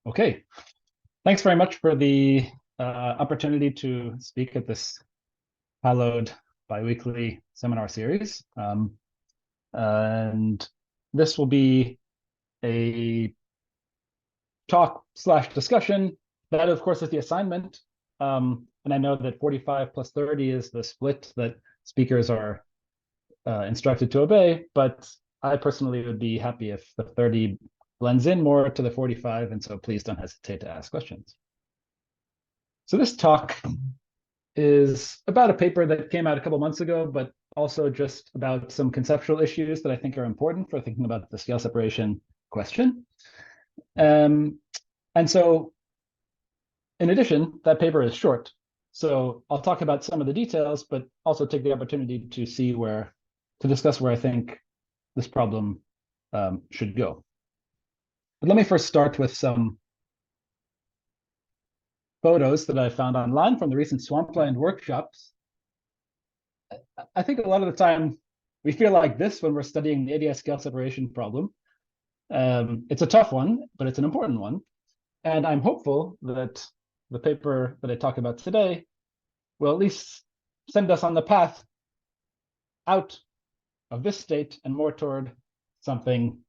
Okay, thanks very much for the opportunity to speak at this hallowed biweekly seminar series. And this will be a talk slash discussion. That, of course, is the assignment. And I know that 45 plus 30 is the split that speakers are instructed to obey, but I personally would be happy if the 30 blends in more to the 45, and so please don't hesitate to ask questions. So this talk is about a paper that came out a couple months ago, but also just about some conceptual issues that I think are important for thinking about the scale separation question. And so in addition, that paper is short. So I'll talk about some of the details, but also take the opportunity to discuss where I think this problem should go. But let me first start with some photos that I found online from the recent swampland workshops. I think a lot of the time we feel like this when we're studying the AdS scale separation problem. It's a tough one, but it's an important one. And I'm hopeful that the paper that I talk about today will at least send us on the path out of this state and more toward something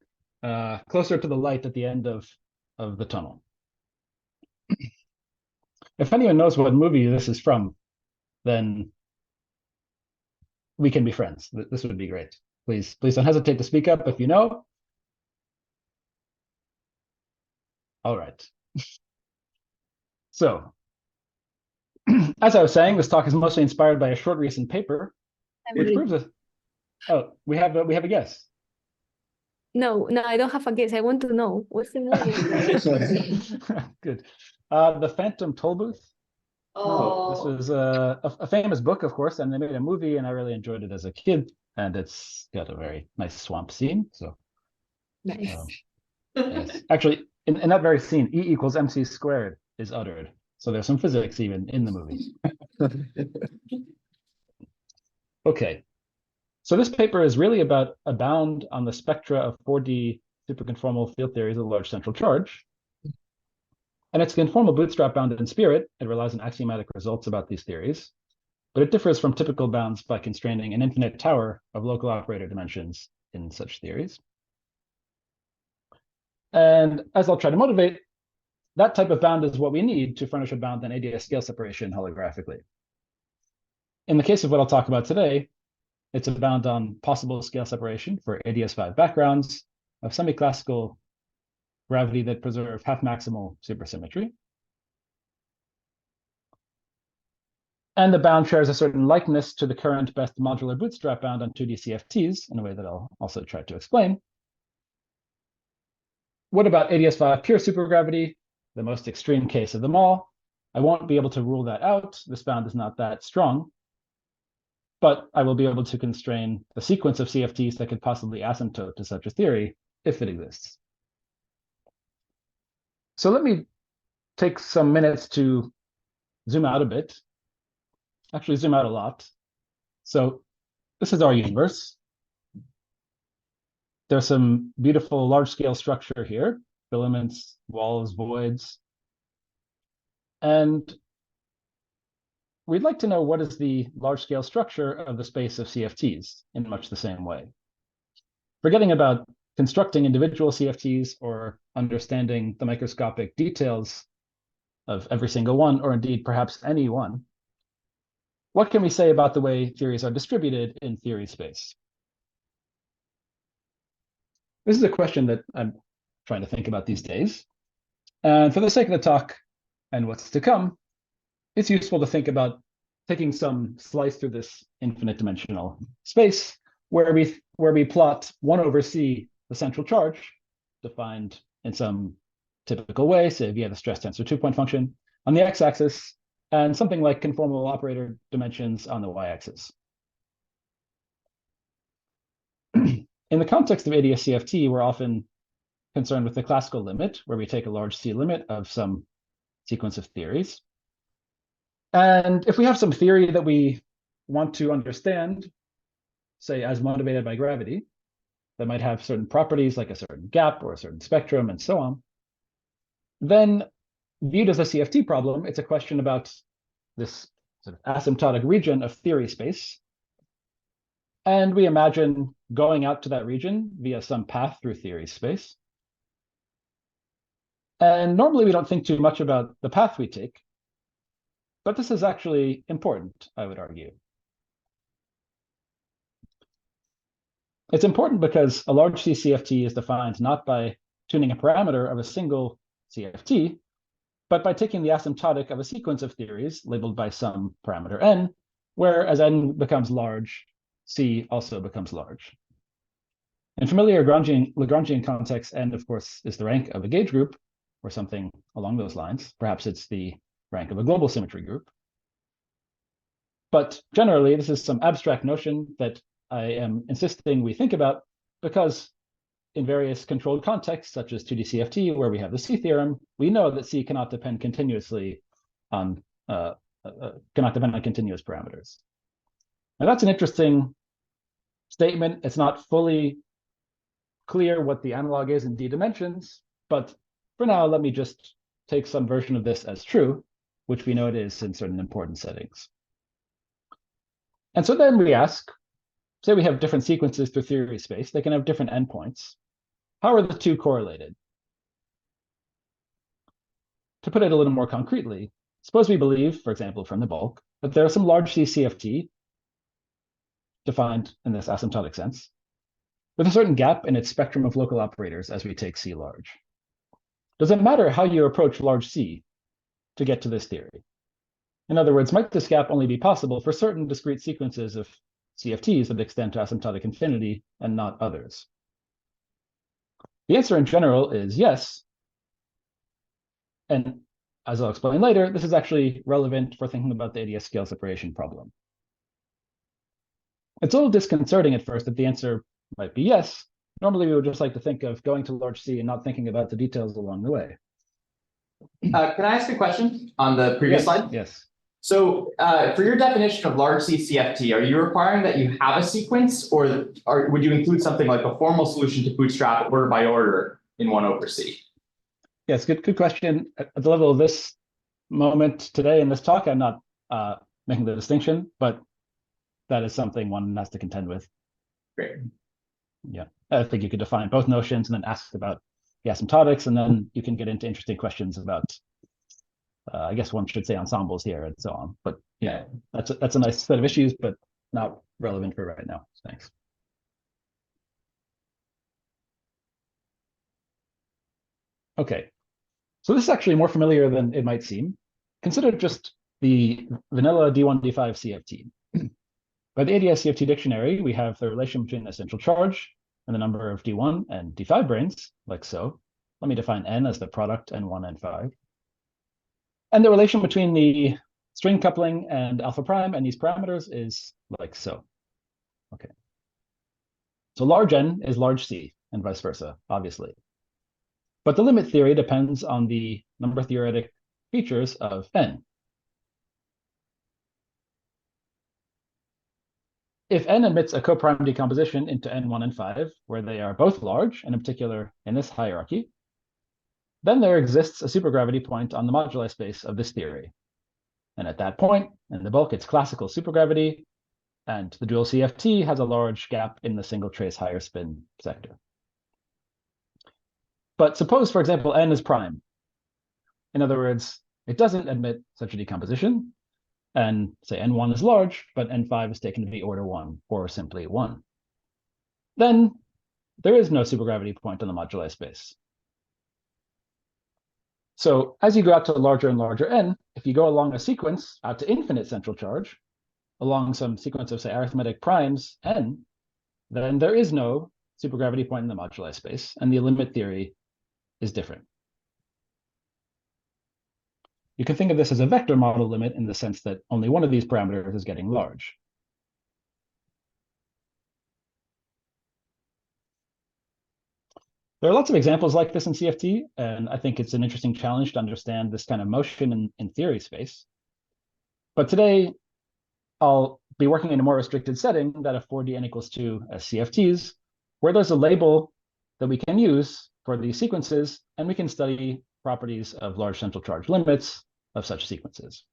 closer to the light at the end of the tunnel. If anyone knows what movie this is from, then we can be friends. This would be great. Please don't hesitate to speak up if you know. All right. So, as I was saying, this talk is mostly inspired by a short recent paper, which proves it. Oh, we have a guess. No, I don't have a guess. I want to know what's the movie. Good. The Phantom Tollbooth. Oh, this was a famous book, of course, and they made a movie, and I really enjoyed it as a kid. And it's got a very nice swamp scene. So nice. Yes. Actually, in that very scene, E equals MC squared is uttered. So there's some physics even in the movie. Okay. So this paper is really about a bound on the spectra of 4D superconformal field theories of large central charge. And it's a conformal bootstrap bound in spirit. It relies on axiomatic results about these theories, but it differs from typical bounds by constraining an infinite tower of local operator dimensions in such theories. And as I'll try to motivate, that type of bound is what we need to furnish a bound on AdS scale separation holographically. In the case of what I'll talk about today, it's a bound on possible scale separation for AdS5 backgrounds of semi-classical gravity that preserve half-maximal supersymmetry. And the bound shares a certain likeness to the current best modular bootstrap bound on 2D CFTs in a way that I'll also try to explain. What about AdS5 pure supergravity, the most extreme case of them all? I won't be able to rule that out. This bound is not that strong, but I will be able to constrain the sequence of CFTs that could possibly asymptote to such a theory if it exists. So let me take some minutes to zoom out a bit, actually zoom out a lot. So this is our universe. There's some beautiful large-scale structure here, filaments, walls, voids. And we'd like to know what is the large-scale structure of the space of CFTs in much the same way. Forgetting about constructing individual CFTs or understanding the microscopic details of every single one, or indeed perhaps any one, what can we say about the way theories are distributed in theory space? This is a question that I'm trying to think about these days. And for the sake of the talk and what's to come, it's useful to think about taking some slice through this infinite dimensional space where we plot 1 over C, the central charge, defined in some typical way, say via the stress tensor 2-point function on the x-axis, and something like conformal operator dimensions on the y-axis. In the context of AdS CFT, we're often concerned with the classical limit, where we take a large C limit of some sequence of theories. And if we have some theory that we want to understand, say as motivated by gravity, that might have certain properties like a certain gap or a certain spectrum and so on, then viewed as a CFT problem, it's a question about this sort of asymptotic region of theory space. And we imagine going out to that region via some path through theory space. And normally we don't think too much about the path we take, but this is actually important, I would argue. It's important because a large C CFT is defined not by tuning a parameter of a single CFT, but by taking the asymptotic of a sequence of theories labeled by some parameter n, where as n becomes large, C also becomes large. In familiar Lagrangian context, n, of course, is the rank of a gauge group, or something along those lines. Perhaps it's the rank of a global symmetry group. But generally, this is some abstract notion that I am insisting we think about because in various controlled contexts, such as 2D CFT, where we have the C theorem, we know that C cannot depend continuously on continuous parameters. Now that's an interesting statement. It's not fully clear what the analog is in D dimensions, but for now, let me just take some version of this as true, which we know it is in certain important settings. And so then we ask, say we have different sequences through theory space, they can have different endpoints. How are the two correlated? To put it a little more concretely, suppose we believe, for example, from the bulk, that there are some large C CFT defined in this asymptotic sense, with a certain gap in its spectrum of local operators as we take C large. Does it matter how you approach large C to get to this theory? In other words, might this gap only be possible for certain discrete sequences of CFTs that extend to asymptotic infinity and not others? The answer in general is yes. And as I'll explain later, this is actually relevant for thinking about the AdS scale separation problem. It's a little disconcerting at first that the answer might be yes. Normally, we would just like to think of going to large C and not thinking about the details along the way. Can I ask a question on the previous slide? Yes. So for your definition of large C CFT, are you requiring that you have a sequence, or would you include something like a formal solution to bootstrap order by order in 1 over C? Yes, good question. At the level of this moment today in this talk, I'm not making the distinction, but that is something one has to contend with. Great. Yeah, I think you could define both notions and then ask about the asymptotics, and then you can get into interesting questions about, I guess one should say ensembles here and so on. But yeah, that's a nice set of issues, but not relevant for right now. Thanks. Okay, so this is actually more familiar than it might seem. Consider just the vanilla D1, D5 CFT. By the AdS CFT dictionary, we have the relation between the essential charge and the number of D1 and D5 branes, like so. Let me define n as the product n1, n5. And the relation between the string coupling and alpha prime and these parameters is like so. Okay. So large n is large C and vice versa, obviously. But the limit theory depends on the number theoretic features of n. If n admits a coprime decomposition into n1 and 5, where they are both large, and in particular in this hierarchy, then there exists a supergravity point on the moduli space of this theory. And at that point, in the bulk, it's classical supergravity, and the dual CFT has a large gap in the single trace higher spin sector. But suppose, for example, n is prime. In other words, it doesn't admit such a decomposition, and say n1 is large, but n5 is taken to be order 1, or simply 1. Then there is no supergravity point on the moduli space. So as you go out to larger and larger n, if you go along a sequence out to infinite central charge, along some sequence of, say, arithmetic primes n, then there is no supergravity point in the moduli space, and the limit theory is different. You can think of this as a vector model limit in the sense that only one of these parameters is getting large. There are lots of examples like this in CFT, and I think it's an interesting challenge to understand this kind of motion in theory space. But today, I'll be working in a more restricted setting that of 4D n equals 2 as CFTs, where there's a label that we can use for these sequences, and we can study properties of large central charge limits of such sequences.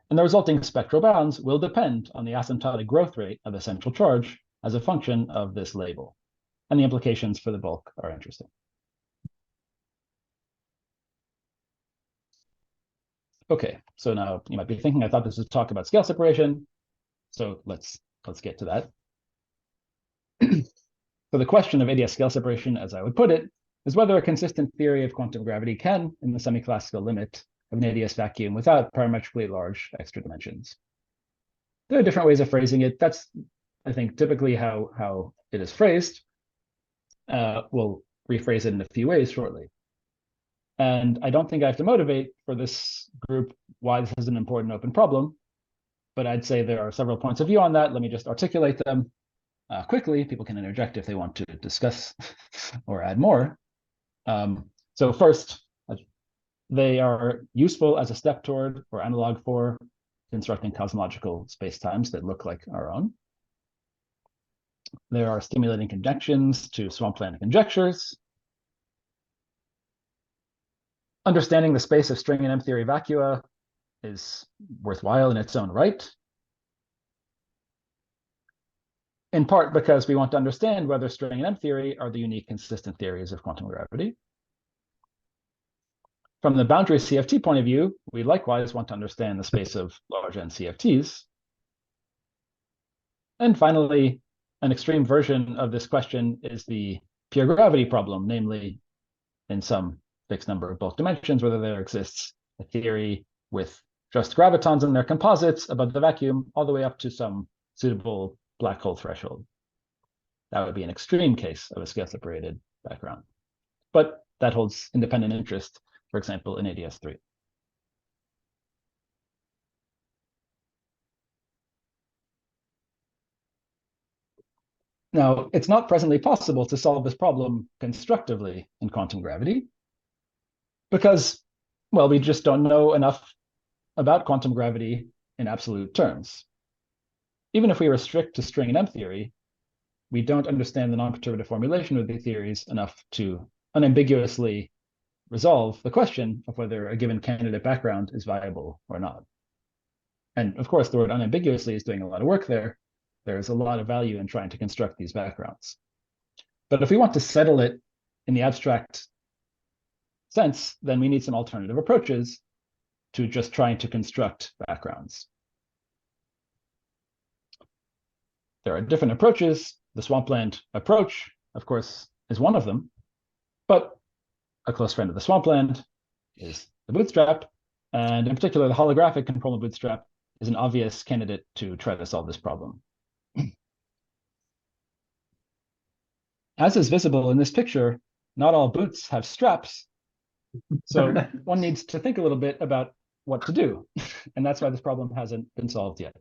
And the resulting spectral bounds will depend on the asymptotic growth rate of the central charge as a function of this label. And the implications for the bulk are interesting. Okay, so now you might be thinking, I thought this was talk about scale separation. So let's get to that. So the question of AdS scale separation, as I would put it, is whether a consistent theory of quantum gravity can, in the semi-classical limit of an AdS vacuum without parametrically large extra dimensions. There are different ways of phrasing it. That's, I think, typically how it is phrased. We'll rephrase it in a few ways shortly. And I don't think I have to motivate for this group why this is an important open problem, but I'd say there are several points of view on that. Let me just articulate them quickly. People can interject if they want to discuss or add more. So first, they are useful as a step toward or analog for constructing cosmological spacetimes that look like our own. There are stimulating conjections to swampland conjectures. Understanding the space of string and M-theory vacua is worthwhile in its own right, in part because we want to understand whether string and M-theory are the unique consistent theories of quantum gravity. From the boundary CFT point of view, we likewise want to understand the space of large N CFTs. And finally, an extreme version of this question is the pure gravity problem, namely, in some fixed number of bulk dimensions, whether there exists a theory with just gravitons in their composites above the vacuum, all the way up to some suitable black hole threshold. That would be an extreme case of a scale-separated background. But that holds independent interest, for example, in AdS3. Now, it's not presently possible to solve this problem constructively in quantum gravity because, well, we just don't know enough about quantum gravity in absolute terms. Even if we restrict to string and M theory, we don't understand the non-perturbative formulation of the theories enough to unambiguously resolve the question of whether a given candidate background is viable or not. And of course, the word unambiguously is doing a lot of work there. There's a lot of value in trying to construct these backgrounds. But if we want to settle it in the abstract sense, then we need some alternative approaches to just trying to construct backgrounds. There are different approaches. The swampland approach, of course, is one of them. But a close friend of the swampland is the bootstrap. And in particular, the holographic conformal bootstrap is an obvious candidate to try to solve this problem. As is visible in this picture, not all boots have straps. So one needs to think a little bit about what to do. And that's why this problem hasn't been solved yet.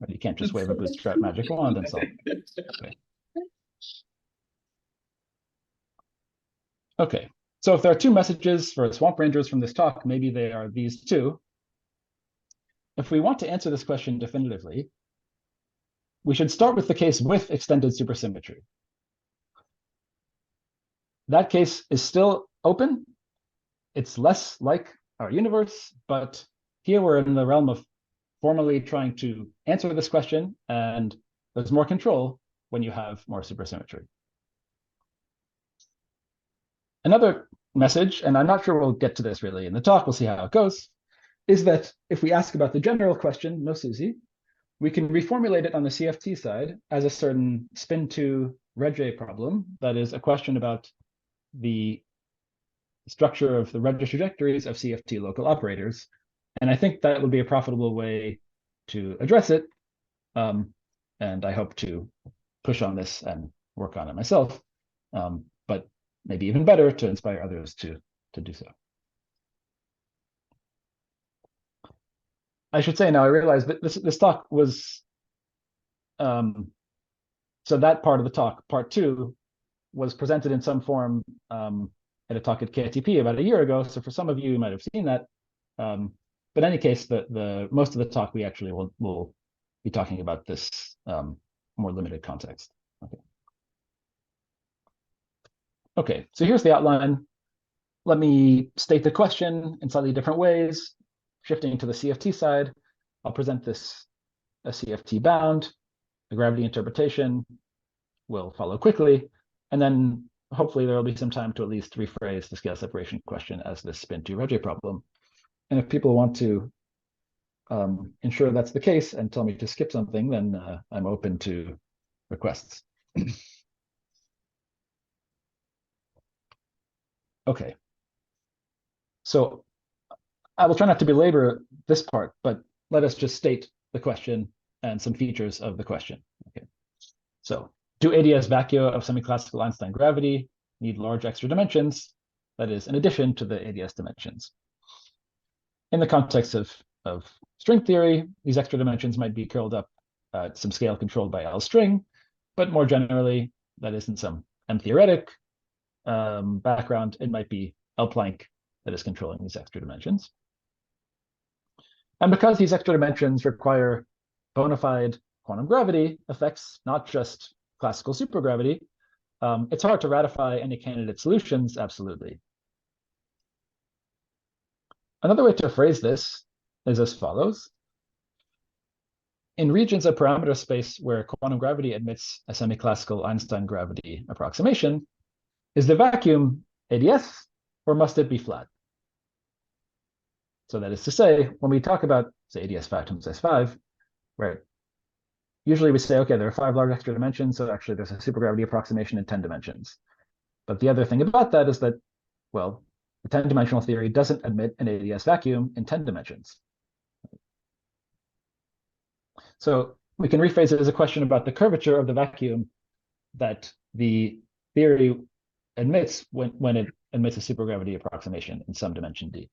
You can't just wave a bootstrap magic wand and solve it. Okay, so if there are two messages for swamp rangers from this talk, maybe they are these two. If we want to answer this question definitively, we should start with the case with extended supersymmetry. That case is still open. It's less like our universe, but here we're in the realm of formally trying to answer this question, and there's more control when you have more supersymmetry. Another message, and I'm not sure we'll get to this really in the talk, we'll see how it goes, is that if we ask about the general question, no Susie, we can reformulate it on the CFT side as a certain spin-2 Regge problem, that is a question about the structure of the Regge trajectories of CFT local operators. And I think that would be a profitable way to address it. And I hope to push on this and work on it myself. But maybe even better to inspire others to do so. I should say now, I realize that this talk was, so that part of the talk, part 2, was presented in some form at a talk at KITP about a year ago. So for some of you might have seen that. But in any case, the most of the talk we actually will be talking about this more limited context. Okay. Okay, so here's the outline. let me state the question in slightly different ways. Shifting to the CFT side, I'll present this a CFT bound. The gravity interpretation will follow quickly, and then hopefully there will be some time to at least rephrase the scale separation question as the spin 2 Roget problem. And if people want to ensure that's the case and tell me to skip something, then I'm open to requests. Okay. So I will try not to belabor this part, but let us just state the question and some features of the question. Okay. So do AdS vacua of semi-classical Einstein gravity need large extra dimensions? That is, in addition to the AdS dimensions. In the context of string theory, these extra dimensions might be curled up at some scale controlled by L string, but more generally, that is in some M-theoretic background, it might be L Planck that is controlling these extra dimensions. And because these extra dimensions require bona fide quantum gravity effects, not just classical supergravity, it's hard to ratify any candidate solutions absolutely. Another way to phrase this is as follows. In regions of parameter space where quantum gravity admits a semi-classical Einstein gravity approximation, is the vacuum AdS or must it be flat? So that is to say, when we talk about, say, AdS 5 times S5, right, usually we say, okay, there are 5 large extra dimensions, so actually there's a supergravity approximation in 10 dimensions. But the other thing about that is that, well, the 10-dimensional theory doesn't admit an AdS vacuum in 10 dimensions. So we can rephrase it as a question about the curvature of the vacuum that the theory admits when it admits a supergravity approximation in some dimension D.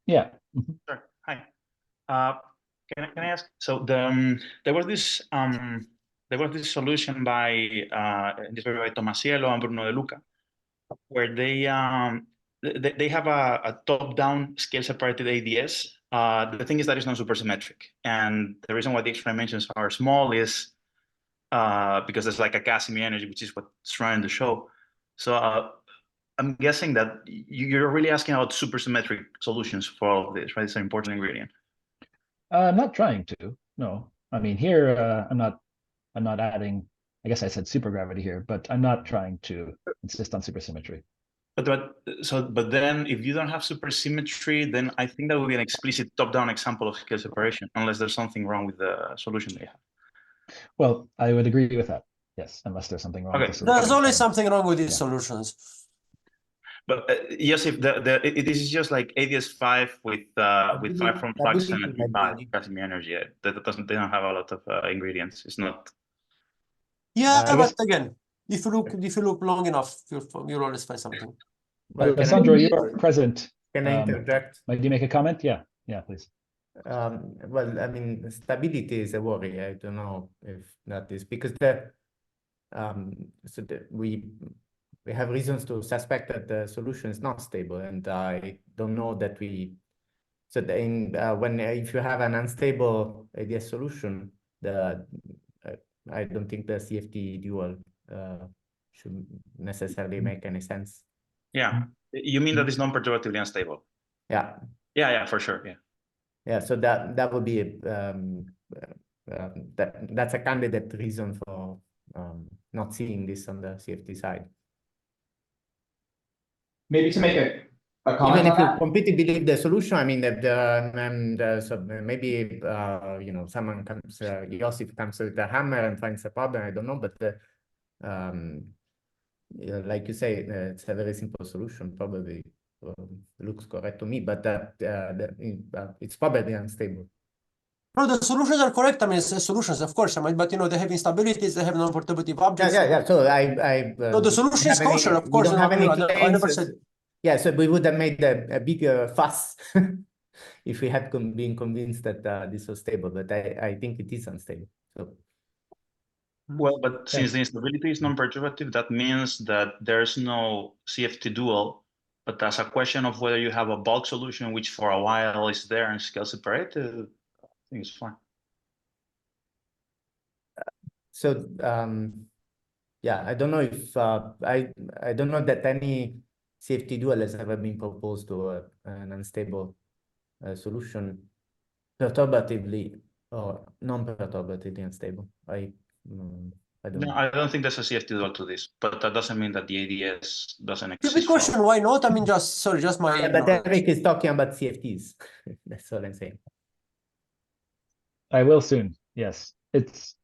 Yeah. Sure. Hi. Can I ask? So there was this solution by Tomasiello and Bruno De Luca, where they have a top-down scale separated AdS. The thing is that it's not supersymmetric, and the reason why the extra dimensions are small is because there's like a Casimir energy, which is what's running the show. So I'm guessing that you're really asking about supersymmetric solutions for all of this, right? It's an important ingredient. I'm not trying to. No, I mean here I'm not adding. I guess I said supergravity here, but I'm not trying to insist on supersymmetry. But then if you don't have supersymmetry, then I think that would be an explicit top-down example of scale separation, unless there's something wrong with the solution they have. Well, I would agree with that. Yes, unless there's something wrong with the solution. There's always something wrong with these solutions. But yes, if this is just like AdS 5 with 5 from flux and 5 Casimir energy, they don't have a lot of ingredients. It's not. Yeah, but again, if you look long enough, you'll always find something. Well, Alessandro, you're present. Can I interject? Might you make a comment? Yeah, please. Well, I mean, stability is a worry. I don't know if that is because we have reasons to suspect that the solution is not stable, and I don't know that we. So if you have an unstable AdS solution, I don't think the CFT dual should necessarily make any sense. Yeah, you mean that it's non-perturbatively unstable? Yeah. Yeah, for sure. Yeah. Yeah, so that would be that's a candidate reason for not seeing this on the CFT side. Maybe to make a comment Even if you on that. completely believe the solution, I mean, so maybe someone comes, Josip comes with a hammer and finds a problem. I don't know, but like you say, it's a very simple solution. Probably looks correct to me, but it's probably unstable. No, the solutions are correct. I mean, it's solutions, of course. I mean, but they have instabilities. They have non-perturbative objects. Yeah. So So the solution is kosher, of course. Don't have any I never said. Yeah, so we would have made a bigger fuss if we had been convinced that this was stable, but I think it is unstable. So. Well, but since the instability is non-perturbative, that means that there's no CFT dual, but that's a question of whether you have a bulk solution, which for a while is there and scale separated. I think it's fine. So yeah, I don't know if I don't know that any CFT dual has ever been proposed to an unstable solution perturbatively or non-perturbatively unstable. I don't No, know. I don't think there's a CFT dual to this, but that doesn't mean that the ADS doesn't Stupid exist. question, why not? I mean, sorry, just my Yeah, but ignorance. Eric is talking about CFTs. That's all I'm saying. I will soon. Yes, it's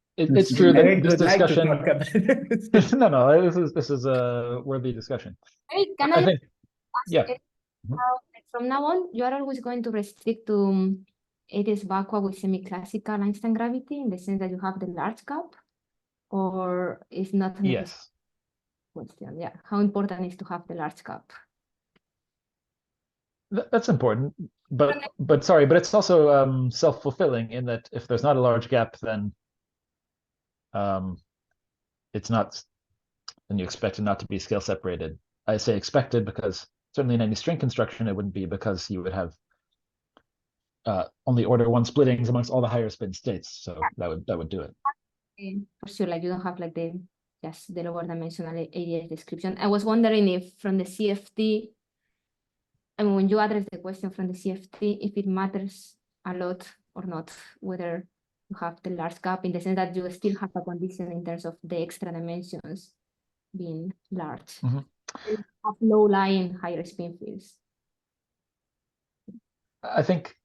true that Eric this would like to discussion. talk about No, this is a worthy discussion. Hey, can I I think, ask yeah. it, from now on, you are always going to restrict to AdS vacua with semi-classical Einstein gravity in the sense that you have the large gap, or is not a necessary Yes. question? Yeah, how important is to have the large gap? That's important, but sorry, but it's also self-fulfilling in that if there's not a large gap, then it's not, then you expect it not to be scale separated. I say expected because certainly in any string construction it wouldn't be, because you would have only order one splittings amongst all the higher spin states, so that would do it. For sure, like you don't have like just the lower dimensional AdS description. I was wondering if from the CFT, I mean, when you address the question from the CFT, if it matters a lot or not, whether you have the large gap in the sense that you still have a condition in terms of the extra dimensions being large. Mhm. You have low lying higher spin fields. I think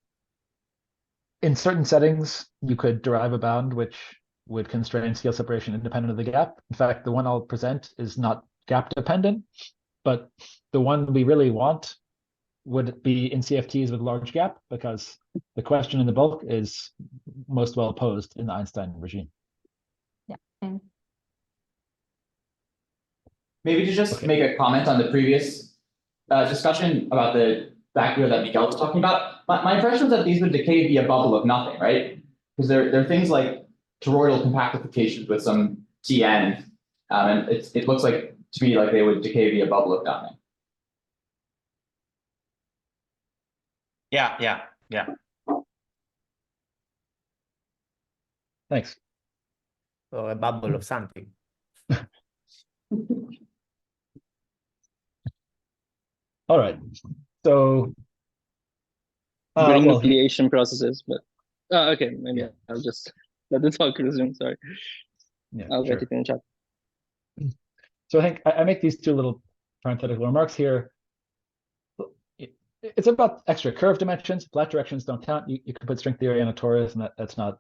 in certain settings you could derive a bound which would constrain scale separation independent of the gap. In fact, the one I'll present is not gap dependent, but the one we really want would be in CFTs with large gap, because the question in the bulk is most well posed in the Einstein regime. Yeah. And Maybe to just Okay. make a comment on the previous discussion about the vacuum that Miguel was talking about. My impression is that these would decay via bubble of nothing, right? Because there are things like toroidal compactifications with some Tn, and it looks like to me like they would decay via bubble of nothing. Yeah. Thanks. or a bubble of something. All right. So Bring well, nucleation processes, but okay, maybe Yeah. I'll just let the talk resume. Sorry, yeah, I'll sure. let you finish up. So I think I make these two little parenthetical remarks here. It's about extra curve dimensions. Flat directions don't count. You could put string theory on a torus, and that's not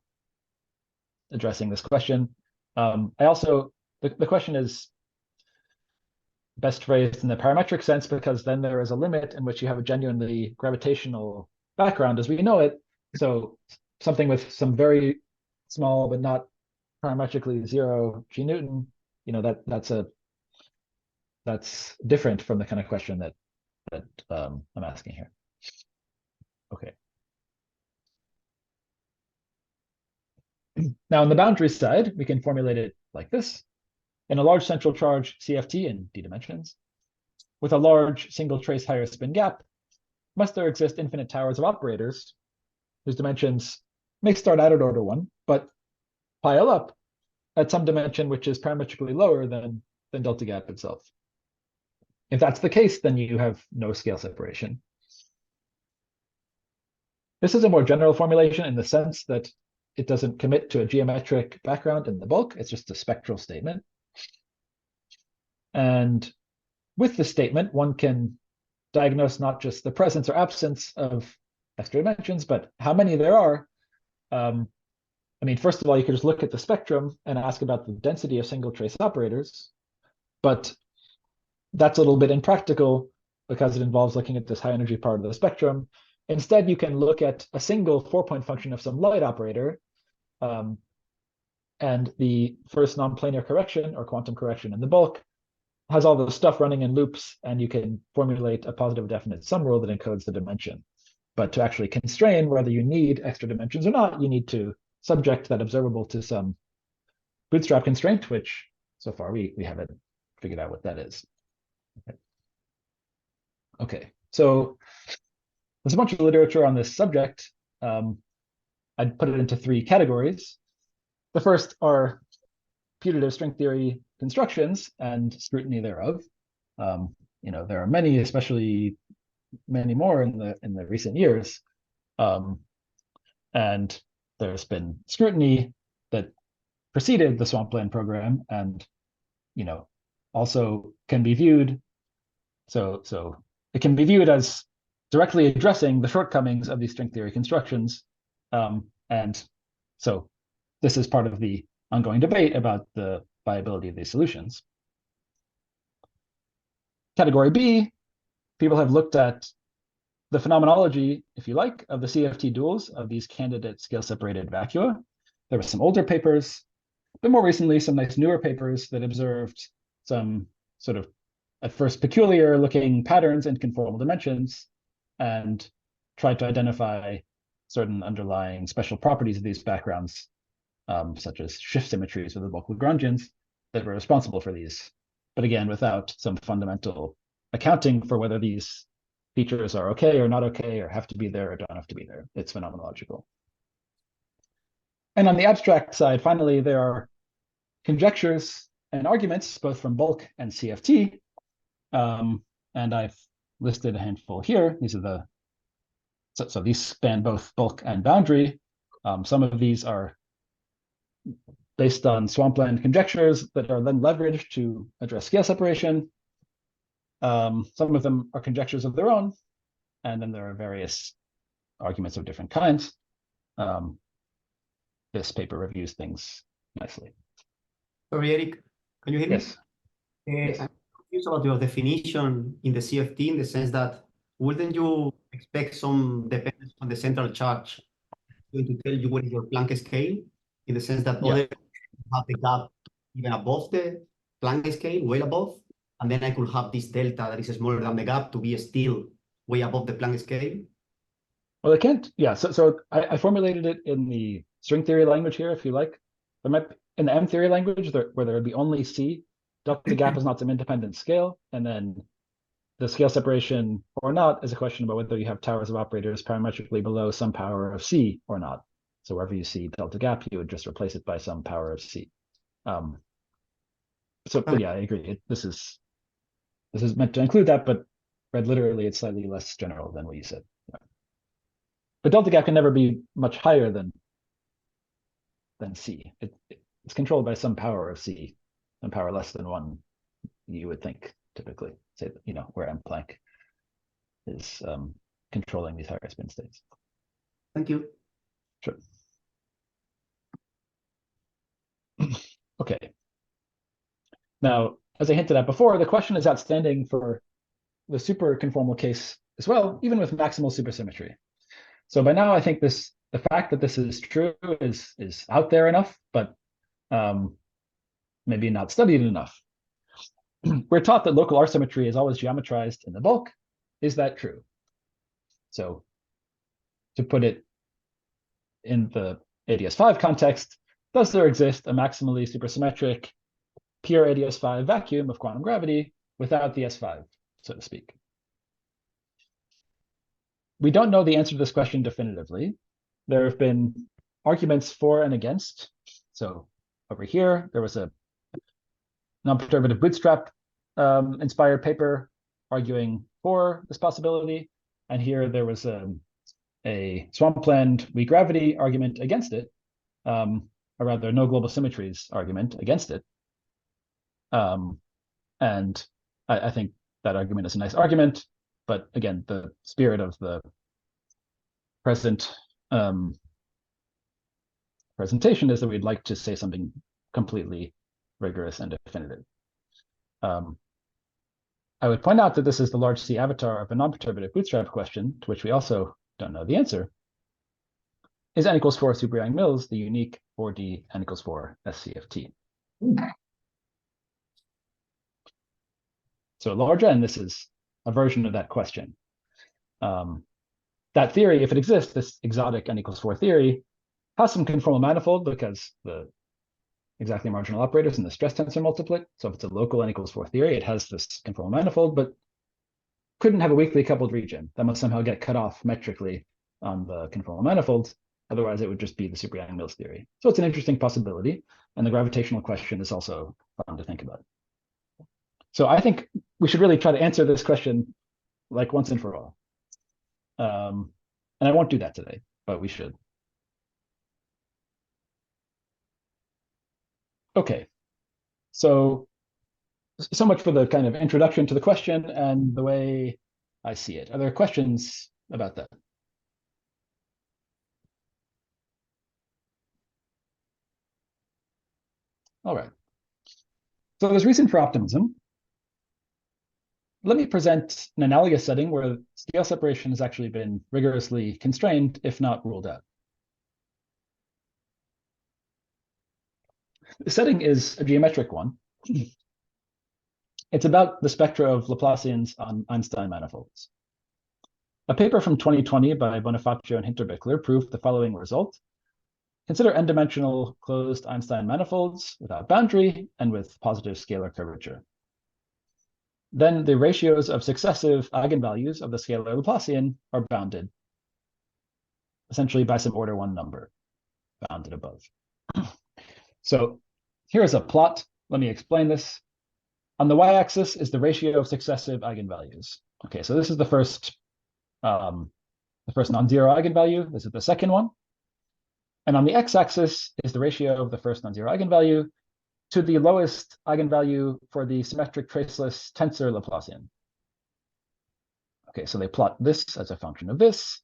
addressing this question. I also, the question is best phrased in the parametric sense, because then there is a limit in which you have a genuinely gravitational background as we know it. So something with some very small but not parametrically zero G Newton, that's different from the kind of question that I'm asking here. Okay. Now on the boundary side, we can formulate it like this. In a large central charge CFT in d dimensions, with a large single trace higher spin gap, must there exist infinite towers of operators whose dimensions may start out at order 1, but pile up at some dimension which is parametrically lower than delta gap itself. If that's the case, then you have no scale separation. This is a more general formulation in the sense that it doesn't commit to a geometric background in the bulk. It's just a spectral statement. And with the statement, one can diagnose not just the presence or absence of extra dimensions, but how many there are. I mean, first of all, you could just look at the spectrum and ask about the density of single trace operators, but that's a little bit impractical because it involves looking at this high energy part of the spectrum. Instead, you can look at a single 4-point function of some light operator, and the first non-planar correction or quantum correction in the bulk has all the stuff running in loops, and you can formulate a positive definite sum rule that encodes the dimension. But to actually constrain whether you need extra dimensions or not, you need to subject that observable to some bootstrap constraint, which so far we haven't figured out what that is. Okay, so there's a bunch of literature on this subject. I'd put it into 3 categories. The first are putative string theory constructions and scrutiny thereof. There are many, especially many more in the recent years. And there's been scrutiny that preceded the swampland program and, also can be viewed. So it can be viewed as directly addressing the shortcomings of these string theory constructions. And so this is part of the ongoing debate about the viability of these solutions. Category B, people have looked at the phenomenology, if you like, of the CFT duals of these candidate scale-separated vacua. There were some older papers, but more recently, some nice newer papers that observed some sort of, at first, peculiar-looking patterns in conformal dimensions and tried to identify certain underlying special properties of these backgrounds, such as shift symmetries with the bulk Lagrangians that were responsible for these. But again, without some fundamental accounting for whether these features are okay or not okay, or have to be there or don't have to be there. It's phenomenological. And on the abstract side, finally, there are conjectures and arguments, both from bulk and CFT. And I've listed a handful here. These are so these span both bulk and boundary. Some of these are based on swampland conjectures that are then leveraged to address scale separation. Some of them are conjectures of their own, and then there are various arguments of different kinds. This paper reviews things nicely. Sorry, Eric, can you hear me? Yes. Yes. I'm confused about your definition in the CFT, in the sense that wouldn't you expect some dependence on the central charge going to tell you what is your Planck scale, in the sense that other have the gap even above the Planck scale, way above, and then I could have this delta that is smaller than the gap to be still way above the Planck scale? Well, I can't. Yeah. So I formulated it in the string theory language here, if you like. There might be, in the M theory language, where there would be only C, delta gap is not some independent scale, and then the scale separation or not is a question about whether you have towers of operators parametrically below some power of C or not. So wherever you see delta gap, you would just replace it by some power of C. But yeah, I agree. This is meant to include that, but read literally, it's slightly less general than what you said. Yeah. But delta gap can never be much higher than C. It's controlled by some power of C, and power less than 1, you would think, typically, say, where M Planck is controlling these higher spin states. Thank you. Sure. Okay. Now, as I hinted at before, the question is outstanding for the super conformal case as well, even with maximal supersymmetry. So by now, I think the fact that this is true is out there enough, but maybe not studied enough. We're taught that local R symmetry is always geometrized in the bulk. Is that true? So to put it in the AdS5 context, does there exist a maximally supersymmetric pure AdS5 vacuum of quantum gravity without the S5, so to speak? We don't know the answer to this question definitively. There have been arguments for and against. So over here, there was a non-perturbative bootstrap inspired paper arguing for this possibility. And here there was a swampland weak gravity argument against it, or rather no global symmetries argument against it. And I think that argument is a nice argument, but again, the spirit of the present presentation is that we'd like to say something completely rigorous and definitive. I would point out that this is the large C avatar of a non-perturbative bootstrap question, to which we also don't know the answer. Is n equals 4 super Yang-Mills the unique 4D n equals 4 SCFT? So large N, this is a version of that question. That theory, if it exists, this exotic n equals 4 theory, has some conformal manifold because the exactly marginal operators in the stress tensor multiplet. So if it's a local n equals 4 theory, it has this conformal manifold, but couldn't have a weakly coupled region. That must somehow get cut off metrically on the conformal manifolds. Otherwise, it would just be the super Yang-Mills theory. So it's an interesting possibility. And the gravitational question is also fun to think about. So I think we should really try to answer this question like once and for all. And I won't do that today, but we should. Okay, so much for the kind of introduction to the question and the way I see it. Are there questions about that? All right. So there's reason for optimism. Let me present an analogous setting where scale separation has actually been rigorously constrained, if not ruled out. The setting is a geometric one. It's about the spectra of Laplacians on Einstein manifolds. A paper from 2020 by Bonifacio and Hinterbichler proved the following result. Consider n-dimensional closed Einstein manifolds without boundary and with positive scalar curvature. Then the ratios of successive eigenvalues of the scalar Laplacian are bounded, essentially by some order 1 number, bounded above. So here's a plot. Let me explain this. On the y-axis is the ratio of successive eigenvalues. Okay, so this is the first non-zero eigenvalue. This is the second one. And on the x-axis is the ratio of the first non-zero eigenvalue to the lowest eigenvalue for the symmetric traceless tensor Laplacian. Okay, so they plot this as a function of this.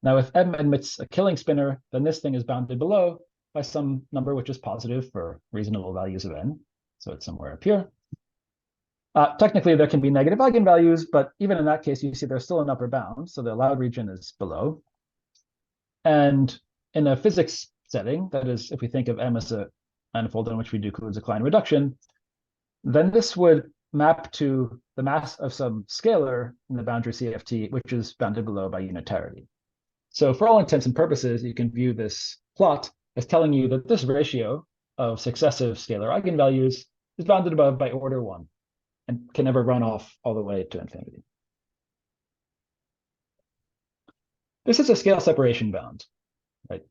Now, if m admits a killing spinner, then this thing is bounded below by some number which is positive for reasonable values of n. So it's somewhere up here. Technically, there can be negative eigenvalues, but even in that case, you see there's still an upper bound. So the allowed region is below. And in a physics setting, that is, if we think of M as a manifold in which we do Kaluza-Klein reduction, then this would map to the mass of some scalar in the boundary CFT, which is bounded below by unitarity. So for all intents and purposes, you can view this plot as telling you that this ratio of successive scalar eigenvalues is bounded above by order 1 and can never run off all the way to infinity. This is a scale separation bound, right?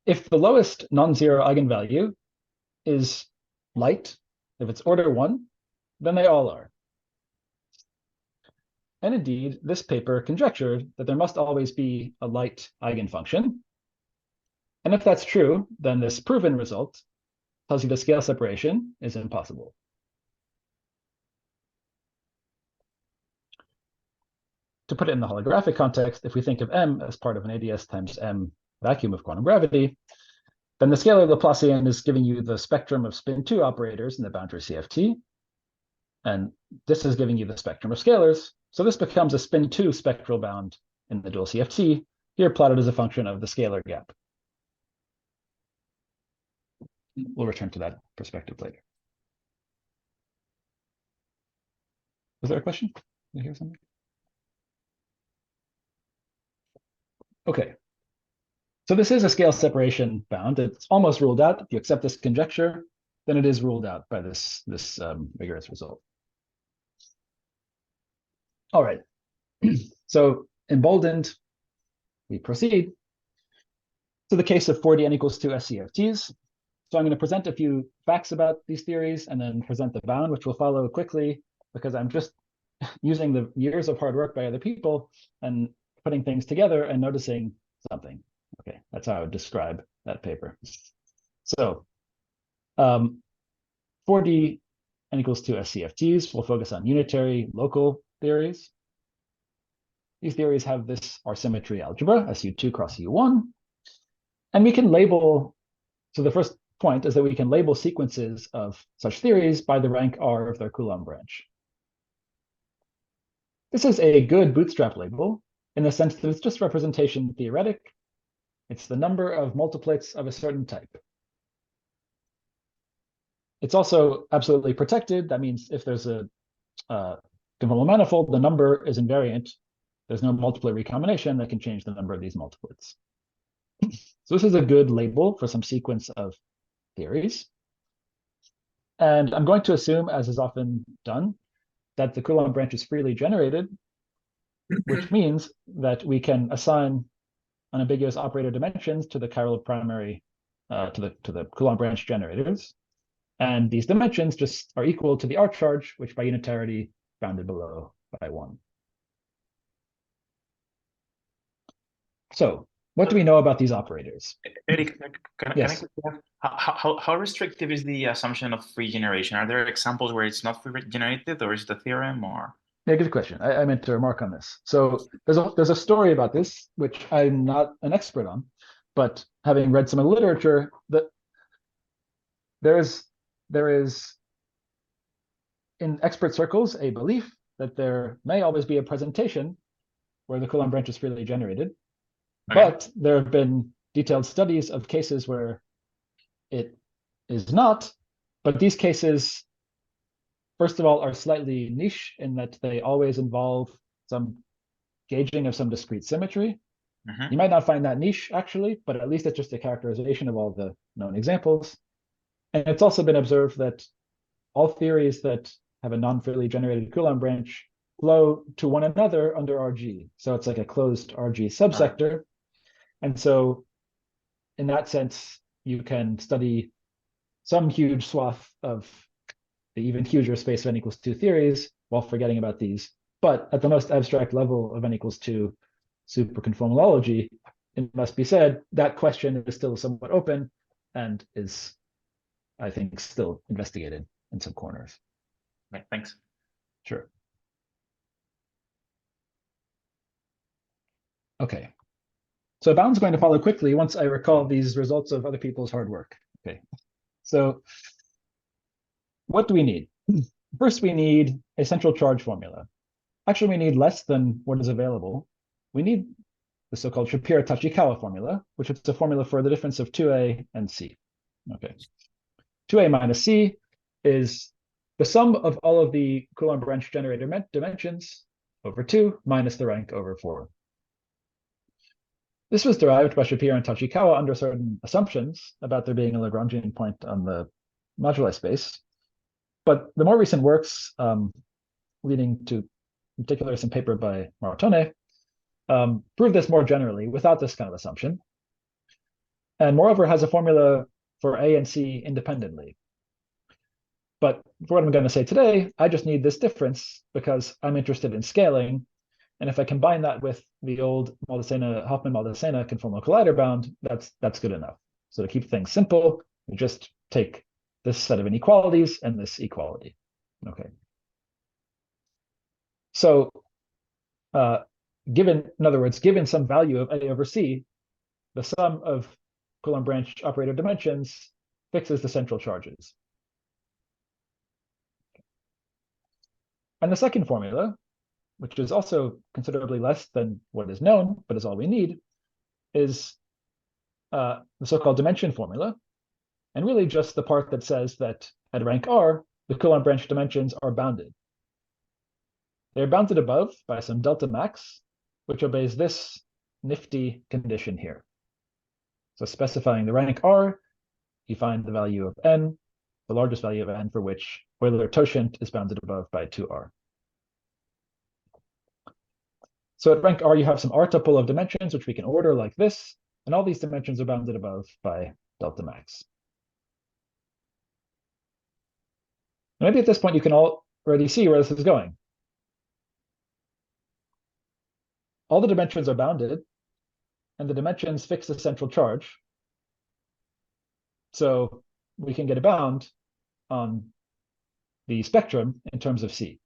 If the lowest non-zero eigenvalue is light, if it's order 1, then they all are. And indeed, this paper conjectured that there must always be a light eigenfunction. And if that's true, then this proven result tells you the scale separation is impossible. To put it in the holographic context, if we think of M as part of an AdS times M vacuum of quantum gravity, then the scalar Laplacian is giving you the spectrum of spin 2 operators in the boundary CFT. And this is giving you the spectrum of scalars. So this becomes a spin 2 spectral bound in the dual CFT, here plotted as a function of the scalar gap. We'll return to that perspective later. Was there a question? Did I hear something? Okay. So this is a scale separation bound. It's almost ruled out. If you accept this conjecture, then it is ruled out by this rigorous result. All right. So emboldened, we proceed to the case of 4D n equals 2 SCFTs. So I'm going to present a few facts about these theories and then present the bound, which will follow quickly because I'm just using the years of hard work by other people and putting things together and noticing something. Okay, that's how I would describe that paper. So 4D n equals 2 SCFTs will focus on unitary local theories. These theories have this R-symmetry algebra, SU2 cross U1. And we can label, so the first point is that we can label sequences of such theories by the rank R of their Coulomb branch. This is a good bootstrap label in the sense that it's just representation theoretic. It's the number of multiplets of a certain type. It's also absolutely protected. That means if there's a conformal manifold, the number is invariant. There's no multiplet recombination that can change the number of these multiplets. So this is a good label for some sequence of theories. And I'm going to assume, as is often done, that the Coulomb branch is freely generated, which means that we can assign unambiguous operator dimensions to the chiral primary, to the Coulomb branch generators. And these dimensions just are equal to the R charge, which by unitarity bounded below by 1. So what do we know about these operators? Eric, can I Yes. quickly ask, how restrictive is the assumption of free generation? Are there examples where it's not free generated, or is it a theorem, or? Yeah, good question. I meant to remark on this. So there's a story about this, which I'm not an expert on, but having read some of the literature, that there is in expert circles a belief that there may always be a presentation where the Coulomb branch is freely generated, but there have been detailed studies of cases where it is not. But these cases, first of all, are slightly niche in that they always involve some gauging of some discrete symmetry. You might not find that niche, actually, but at least it's just a characterization of all the known examples. And it's also been observed that all theories that have a non-freely generated Coulomb branch flow to one another under RG. So it's like a closed RG subsector. And so in that sense, you can study some huge swath of the even huger space of n equals 2 theories while forgetting about these. But at the most abstract level of n equals 2 superconformalology, it must be said that question is still somewhat open and is, I think, still investigated in some corners. Okay, thanks. Sure. Okay. So Bound's going to follow quickly once I recall these results of other people's hard work. Okay. So what do we need? First, we need a central charge formula. Actually, we need less than what is available. We need the so-called Shapiro-Tachikawa formula, which is a formula for the difference of 2a and c. Okay. 2a minus c is the sum of all of the Coulomb branch generator dimensions over 2 minus the rank over 4. This was derived by Shapiro and Tachikawa under certain assumptions about there being a Lagrangian point on the moduli space. But the more recent works, leading to in particular some paper by Maratone, prove this more generally without this kind of assumption. And moreover, has a formula for A and C independently. But for what I'm going to say today, I just need this difference because I'm interested in scaling. And if I combine that with the old Hoffman-Maldacena conformal collider bound, that's good enough. So to keep things simple, we just take this set of inequalities and this equality. Okay. So in other words, given some value of A over C, the sum of Coulomb branch operator dimensions fixes the central charges. And the second formula, which is also considerably less than what is known, but is all we need, is the so-called dimension formula, and really just the part that says that at rank R, the Coulomb branch dimensions are bounded. They're bounded above by some delta max, which obeys this nifty condition here. So specifying the rank R, you find the value of n, the largest value of n for which Euler-Totient is bounded above by 2R. So at rank R, you have some R tuple of dimensions, which we can order like this, and all these dimensions are bounded above by delta max. Maybe at this point, you can already see where this is going. All the dimensions are bounded, and the dimensions fix the central charge. So we can get a bound on the spectrum in terms of C.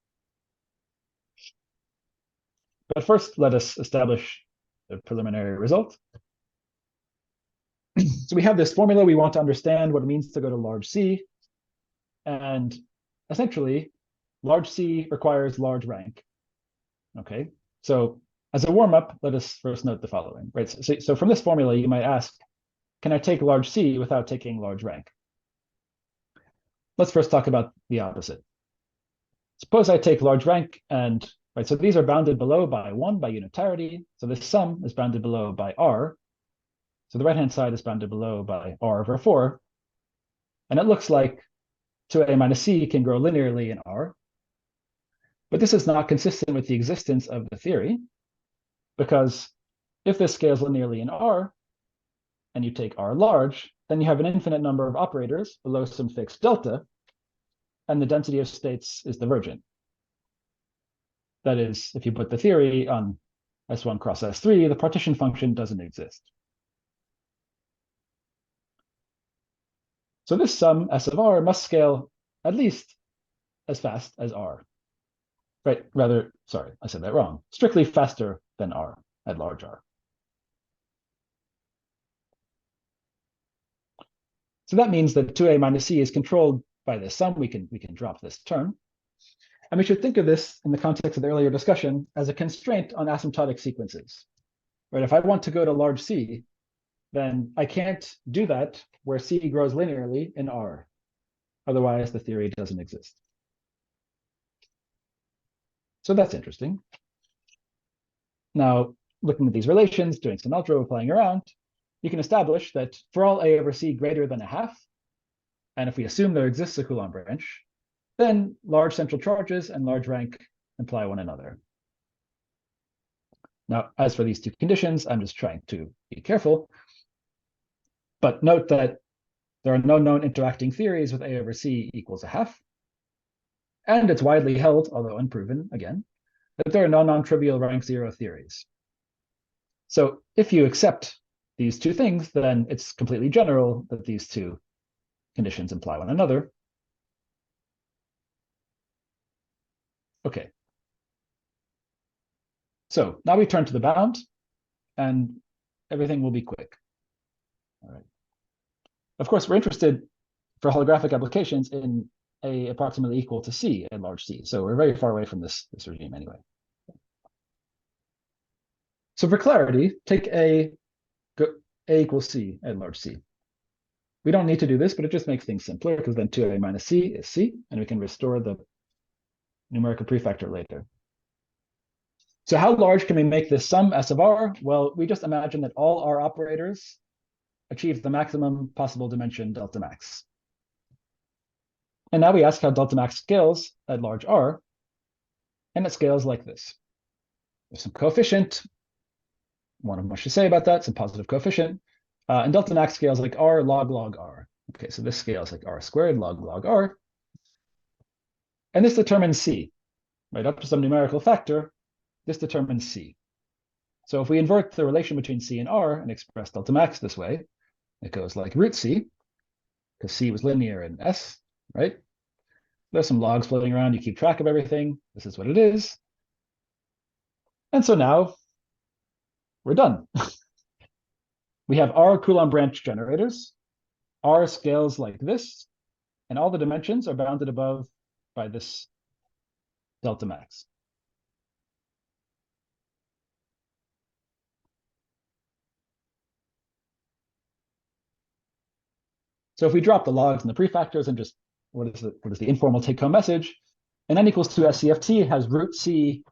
But first, let us establish the preliminary result. So we have this formula. We want to understand what it means to go to large C. And essentially, large C requires large rank. Okay, so as a warm-up, let us first note the following. Right. So from this formula, you might ask, can I take large C without taking large rank? Let's first talk about the opposite. Suppose I take large rank and, right, so these are bounded below by 1 by unitarity. So this sum is bounded below by R. So the right-hand side is bounded below by R over 4. And it looks like 2a minus c can grow linearly in R. But this is not consistent with the existence of the theory, because If this scales linearly in R, and you take R large, then you have an infinite number of operators below some fixed delta, and the density of states is divergent. That is, if you put the theory on S1 cross S3, the partition function doesn't exist. So this sum, S of R, must scale at least as fast as R. Right, rather, sorry, I said that wrong. Strictly faster than R at large R. So that means that 2a minus c is controlled by this sum. We can drop this term. And we should think of this in the context of the earlier discussion as a constraint on asymptotic sequences. Right, if I want to go to large C, then I can't do that where C grows linearly in R. Otherwise, the theory doesn't exist. So that's interesting. Now, looking at these relations, doing some algebra, playing around, you can establish that for all A over C greater than a half, and if we assume there exists a Coulomb branch, then large central charges and large rank imply one another. Now, as for these two conditions, I'm just trying to be careful. But note that there are no known interacting theories with A over C equals a half. And it's widely held, although unproven, again, that there are no non-trivial rank 0 theories. So if you accept these two things, then it's completely general that these two conditions imply one another. Okay. So now we turn to the bound, and everything will be quick. All right. Of course, we're interested for holographic applications in A approximately equal to C at large C. So we're very far away from this regime anyway. So for clarity, take A equals C at large C. We don't need to do this, but it just makes things simpler because then 2A minus C is C, and we can restore the numerical prefactor later. So how large can we make this sum S of R? Well, we just imagine that all R operators achieve the maximum possible dimension delta max. And now we ask how delta max scales at large R, and it scales like this. There's some coefficient, one of much to say about that, some positive coefficient, and delta max scales like R log log R. Okay, so this scales like R squared log log R. And this determines C, right? Up to some numerical factor, this determines C. So if we invert the relation between C and R and express delta max this way, it goes like root C, because C was linear in S, right? There's some logs floating around, you keep track of everything. This is what it is. And so now we're done. We have R Coulomb branch generators. R scales like this, and all the dimensions are bounded above by this delta max. So if we drop the logs and the prefactors and just what is the informal take-home message? An n equals 2 SCFT has root C